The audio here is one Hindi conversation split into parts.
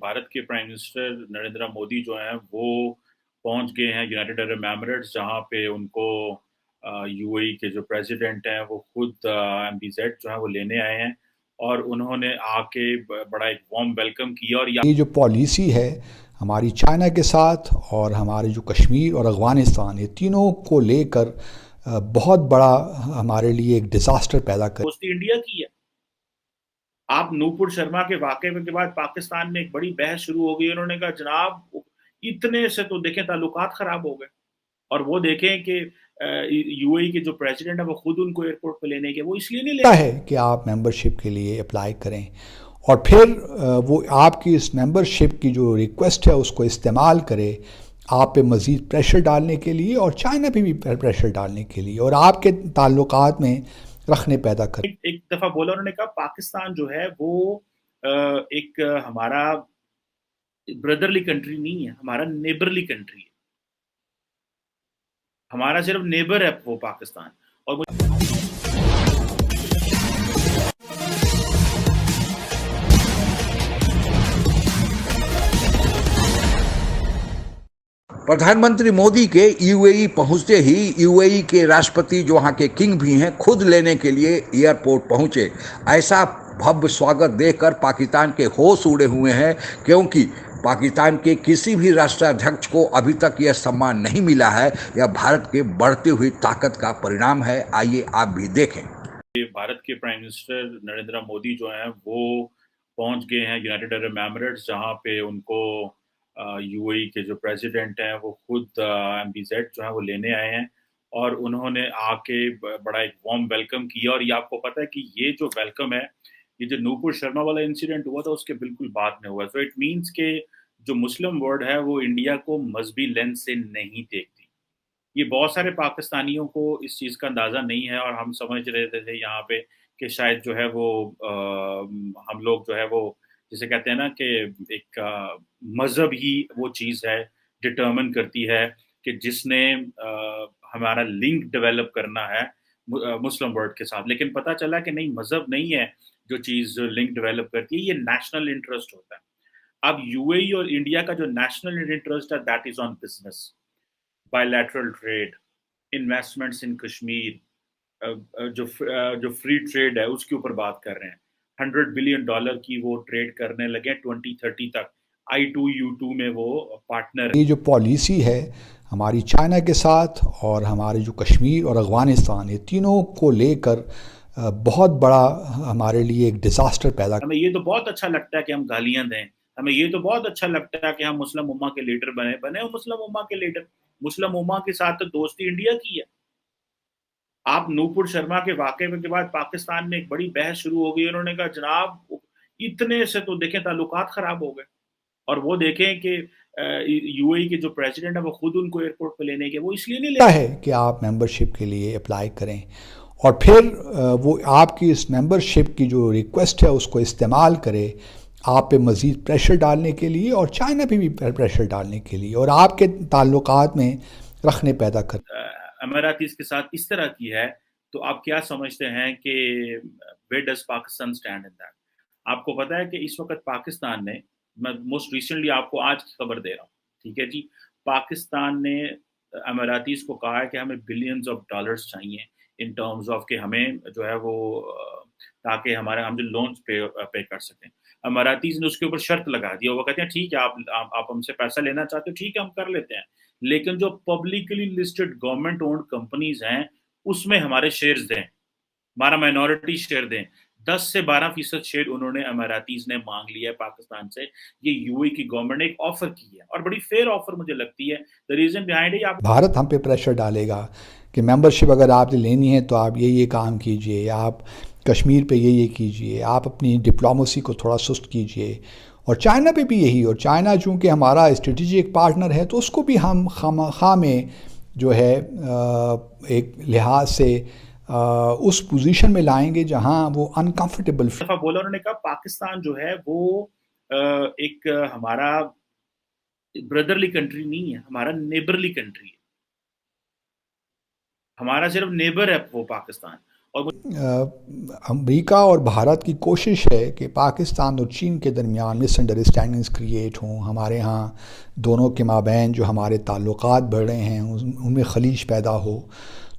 भारत के प्राइम मिनिस्टर नरेंद्र मोदी जो हैं वो पहुंच गए हैं यूनाइटेड अरब एमिरेट्स, जहां पे उनको यूएई के जो प्रेसिडेंट हैं वो खुद एमबीजेड जो है वो लेने आए हैं और उन्होंने आके बड़ा एक वार्म वेलकम किया। और ये जो पॉलिसी है हमारी चाइना के साथ और हमारे जो कश्मीर और अफ़गानिस्तान, ये तीनों को लेकर बहुत बड़ा हमारे लिए एक डिज़ास्टर पैदा कर दोस्ती इंडिया की है। आप नूपुर शर्मा के वाकये के बाद पाकिस्तान में एक बड़ी बहस शुरू हो गई। उन्होंने कहा जनाब इतने से तो देखें ताल्लुकात खराब हो गए, और वो देखें कि यूएई के जो प्रेसिडेंट है वो खुद उनको एयरपोर्ट पे लेने के, वो इसलिए नहीं ले है कि आप मेंबरशिप के लिए अप्लाई करें और फिर वो आपकी इस मेंबरशिप की जो रिक्वेस्ट है उसको इस्तेमाल करे आप पे मज़ीद प्रेशर डालने के लिए और चाइना पे भी प्रेशर डालने के लिए और आपके ताल्लुकात में रखने पैदा कर। एक दफा बोला उन्होंने कहा पाकिस्तान जो है वो एक हमारा ब्रदरली कंट्री नहीं है, हमारा नेबरली कंट्री है। हमारा सिर्फ नेबर है वो पाकिस्तान। और प्रधानमंत्री मोदी के यूएई पहुंचते ही यूएई के राष्ट्रपति जो वहाँ के किंग भी हैं खुद लेने के लिए एयरपोर्ट पहुंचे। ऐसा भव्य स्वागत देखकर पाकिस्तान के होश उड़े हुए हैं, क्योंकि पाकिस्तान के किसी भी राष्ट्राध्यक्ष को अभी तक यह सम्मान नहीं मिला है। यह भारत के बढ़ती हुई ताकत का परिणाम है। आइए आप भी देखें। भारत के प्राइम मिनिस्टर नरेंद्र मोदी जो हैं वो पहुंच गए हैं यूनाइटेड अरब एमिरेट्स, जहां पे उनको यूएई के जो प्रेसिडेंट हैं वो खुद एमबीजेड जो है वो लेने आए हैं और उन्होंने आके बड़ा एक वार्म वेलकम किया। और ये आपको पता है कि ये जो वेलकम है, ये जो नूपुर शर्मा वाला इंसिडेंट हुआ था उसके बिल्कुल बाद में हुआ। सो इट मीन्स के जो मुस्लिम वर्ल्ड है वो इंडिया को मजहबी लेंस से नहीं देखती। ये बहुत सारे पाकिस्तानियों को इस चीज़ का अंदाज़ा नहीं है, और हम समझ रहे थे यहाँ पे कि शायद जो है वो हम लोग जो है वो जिसे कहते हैं ना कि एक मज़हब ही वो चीज़ है डिटर्मिन करती है कि जिसने हमारा लिंक डेवलप करना है मुस्लिम वर्ल्ड के साथ। लेकिन पता चला कि नहीं, मज़हब नहीं है जो चीज़ लिंक डेवलप करती है, ये नेशनल इंटरेस्ट होता है। अब यूएई और इंडिया का जो नेशनल इंटरेस्ट है that is on business, bilateral trade, investments in Kashmir, जो फ्री ट्रेड है उसके ऊपर बात कर रहे हैं। $100 बिलियन की वो ट्रेड करने लगे 2030 तक। I2U2 में वो पार्टनर है। ये जो पॉलिसी है हमारी चाइना के साथ और हमारे जो कश्मीर और अफ़गानिस्तान, ये तीनों को लेकर बहुत बड़ा हमारे लिए एक डिज़ास्टर पैदा। हमें ये तो बहुत अच्छा लगता है कि हम गालियां दें, हमें ये तो बहुत अच्छा लगता है कि हम मुस्लिम उम्मा के लीडर बने मुस्लिम उम्मा के लीडर। मुस्लिम उम्मा के साथ तो दोस्ती इंडिया की है। आप नूपुर शर्मा के वाकये के बाद पाकिस्तान में एक बड़ी बहस शुरू हो गई। उन्होंने कहा जनाब इतने से तो देखें ताल्लुकात खराब हो गए, और वो देखें कि यूएई के जो प्रेसिडेंट है वो खुद उनको एयरपोर्ट पे लेने के, वो इसलिए नहीं ले है कि आप मेंबरशिप के लिए अप्लाई करें और फिर वो आपकी इस मेंबरशिप की जो रिक्वेस्ट है उसको इस्तेमाल करे आप पे मज़ीद प्रेशर डालने के लिए और चाइना पे भी प्रेशर डालने के लिए और आपके ताल्लुकात में रखने पैदा कर। अमीरातीज के साथ इस तरह की है। तो आप क्या समझते हैं कि where does Pakistan stand in that? आपको पता है कि इस वक्त पाकिस्तान ने, मैं मोस्ट रिसेंटली आपको आज की खबर दे रहा हूँ, ठीक है जी, पाकिस्तान ने अमीरातीज को कहा है कि हमें बिलियंस ऑफ डॉलर्स चाहिए इन टर्म्स ऑफ कि हमें जो है वो ताकि हमारे हम जो लोन्स पे कर सकें। अमीरातीज ने उसके ऊपर शर्त लगा दी और वो कहते हैं ठीक है, आप हमसे पैसा लेना चाहते हो, ठीक है हम कर लेते हैं, लेकिन जो publicly listed government owned companies हैं उसमें हमारे शेयर्स दें, हमारा माइनॉरिटी शेयर दें। 10 से 12% शेयर उन्होंने अमीरातीज ने मांग लिया है पाकिस्तान से। ये यूएई की गवर्नमेंट ने एक ऑफर की है और बड़ी फेयर ऑफर मुझे लगती है। The reason behind it, Bharat हम पे प्रेशर डालेगा कि मेंबरशिप अगर आपने लेनी है तो आप ये काम कीजिए, आप कश्मीर पे ये कीजिए, आप अपनी डिप्लोमेसी को थोड़ा सुस्त कीजिए और चाइना पे भी यही। और चाइना चूँकि हमारा स्ट्रेटेजिक पार्टनर है तो उसको भी हम खामखा में जो है एक लिहाज से उस पोजीशन में लाएंगे जहां वो अनकंफर्टेबल। दफा बोला उन्होंने कहा पाकिस्तान जो है वो एक हमारा ब्रदरली कंट्री नहीं है, हमारा नेबरली कंट्री है। हमारा सिर्फ नेबर है वो पाकिस्तान। और अमेरिका और भारत की कोशिश है कि पाकिस्तान और चीन के दरमियान मिसअंडरस्टैंडिंग्स क्रिएट हों, हमारे यहाँ दोनों के माबैन जो हमारे ताल्लुकात बढ़ रहे हैं उनमें खलीज पैदा हो।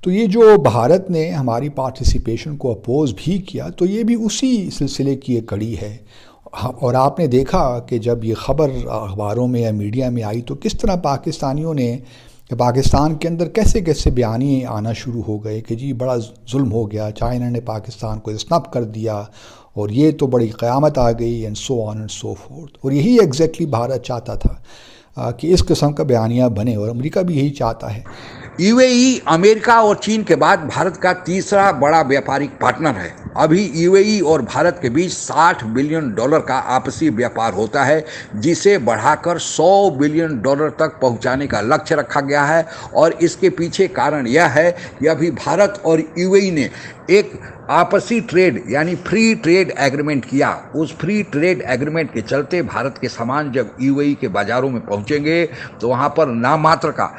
तो ये जो भारत ने हमारी पार्टिसिपेशन को अपोज़ भी किया, तो ये भी उसी सिलसिले की एक कड़ी है। और आपने देखा कि जब ये ख़बर अखबारों में या मीडिया में आई तो किस तरह पाकिस्तानियों ने कि पाकिस्तान के अंदर कैसे कैसे बयानी आना शुरू हो गए कि जी बड़ा जुल्म हो गया, चाइना ने पाकिस्तान को स्नब कर दिया और ये तो बड़ी क़यामत आ गई, and so on and so fourth. और यही एग्जैक्टली भारत चाहता था कि इस किस्म का बयानिया बने, और अमेरिका भी यही चाहता है। यूएई अमेरिका और चीन के बाद भारत का तीसरा बड़ा व्यापारिक पार्टनर है। अभी यूएई और भारत के बीच $60 बिलियन का आपसी व्यापार होता है, जिसे बढ़ाकर $100 बिलियन तक पहुंचाने का लक्ष्य रखा गया है। और इसके पीछे कारण यह है कि अभी भारत और यूएई ने एक आपसी ट्रेड यानी फ्री ट्रेड एग्रीमेंट किया। उस फ्री ट्रेड एग्रीमेंट के चलते भारत के सामान जब यूएई के बाज़ारों में पहुंचेंगे तो वहां पर नामात्र का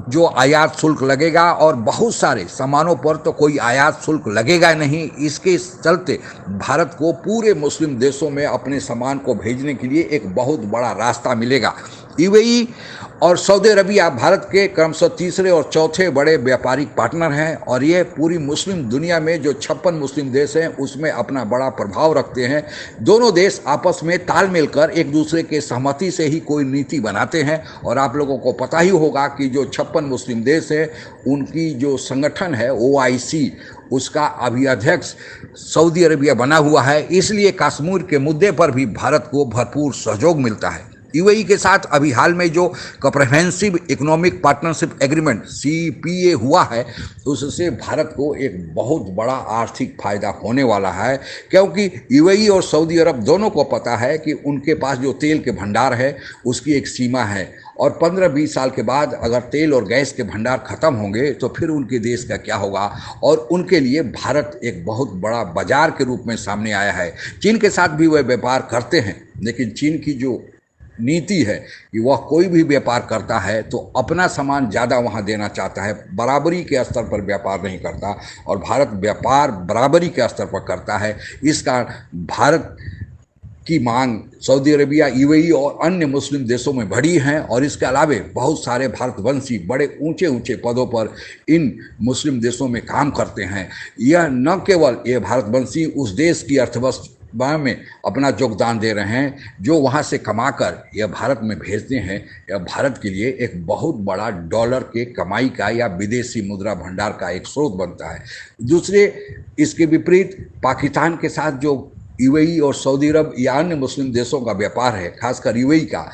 जो आयात शुल्क लगेगा, और बहुत सारे सामानों पर तो कोई आयात शुल्क लगेगा नहीं। इसके चलते भारत को पूरे मुस्लिम देशों में अपने सामान को भेजने के लिए एक बहुत बड़ा रास्ता मिलेगा। यूएई और सऊदी अरबिया भारत के क्रमशः तीसरे और चौथे बड़े व्यापारिक पार्टनर हैं, और ये पूरी मुस्लिम दुनिया में जो 56 मुस्लिम देश हैं उसमें अपना बड़ा प्रभाव रखते हैं। दोनों देश आपस में तालमेल कर एक दूसरे के सहमति से ही कोई नीति बनाते हैं। और आप लोगों को पता ही होगा कि जो 56 मुस्लिम देश हैं उनकी जो संगठन है OIC, उसका अभी अध्यक्ष सऊदी अरबिया बना हुआ है। इसलिए कश्मीर के मुद्दे पर भी भारत को भरपूर सहयोग मिलता है। यूएई के साथ अभी हाल में जो comprehensive economic partnership agreement CPA हुआ है, उससे भारत को एक बहुत बड़ा आर्थिक फायदा होने वाला है, क्योंकि यूएई और सऊदी अरब दोनों को पता है कि उनके पास जो तेल के भंडार है उसकी एक सीमा है, और 15-20 साल के बाद अगर तेल और गैस के भंडार खत्म होंगे तो फिर उनके देश का क्या होगा। और उनके लिए भारत एक बहुत बड़ा बाजार के रूप में सामने आया है। चीन के साथ भी वह व्यापार करते हैं, लेकिन चीन की जो नीति है कि वह कोई भी व्यापार करता है तो अपना सामान ज़्यादा वहाँ देना चाहता है, बराबरी के स्तर पर व्यापार नहीं करता। और भारत व्यापार बराबरी के स्तर पर करता है। इस कारण भारत की मांग सऊदी अरबिया, यूएई और अन्य मुस्लिम देशों में बढ़ी हैं। और इसके अलावे बहुत सारे भारतवंशी बड़े ऊंचे ऊंचे पदों पर इन मुस्लिम देशों में काम करते हैं। यह न केवल ये भारतवंशी उस देश की अर्थव्यवस्था में अपना योगदान दे रहे हैं, जो वहाँ से कमाकर यह भारत में भेजते हैं। यह भारत के लिए एक बहुत बड़ा डॉलर के कमाई का या विदेशी मुद्रा भंडार का एक स्रोत बनता है। दूसरे इसके विपरीत पाकिस्तान के साथ जो यूएई और सऊदी अरब या अन्य मुस्लिम देशों का व्यापार है, खासकर यूएई का,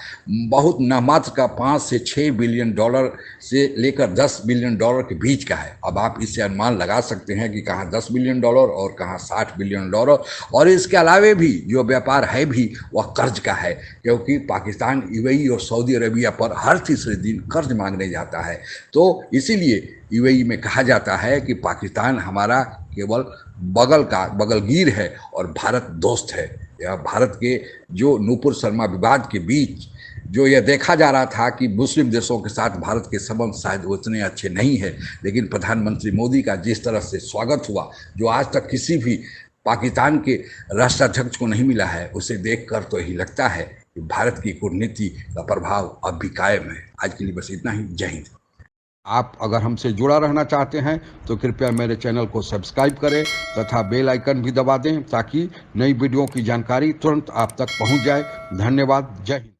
बहुत नामात्र का $5 से $6 बिलियन से लेकर $10 बिलियन के बीच का है। अब आप इससे अनुमान लगा सकते हैं कि कहाँ $10 बिलियन और कहाँ $60 बिलियन। और इसके अलावे भी जो व्यापार है भी वह कर्ज का है, क्योंकि पाकिस्तान यूएई और सऊदी अरबिया पर हर तीसरे दिन कर्ज मांगने जाता है। तो इसीलिए यूएई में कहा जाता है कि पाकिस्तान हमारा केवल बगलगीर है और भारत दोस्त है। यह भारत के जो नूपुर शर्मा विवाद के बीच जो यह देखा जा रहा था कि मुस्लिम देशों के साथ भारत के संबंध शायद उतने अच्छे नहीं है, लेकिन प्रधानमंत्री मोदी का जिस तरह से स्वागत हुआ, जो आज तक किसी भी पाकिस्तान के राष्ट्राध्यक्ष को नहीं मिला है, उसे देखकर तो यही लगता है कि भारत की कूटनीति का प्रभाव अब भी कायम है। आज के लिए बस इतना ही। जय हिंद। आप अगर हमसे जुड़ा रहना चाहते हैं तो कृपया मेरे चैनल को सब्सक्राइब करें तथा बेल आइकन भी दबा दें, ताकि नई वीडियो की जानकारी तुरंत आप तक पहुंच जाए। धन्यवाद। जय हिंद।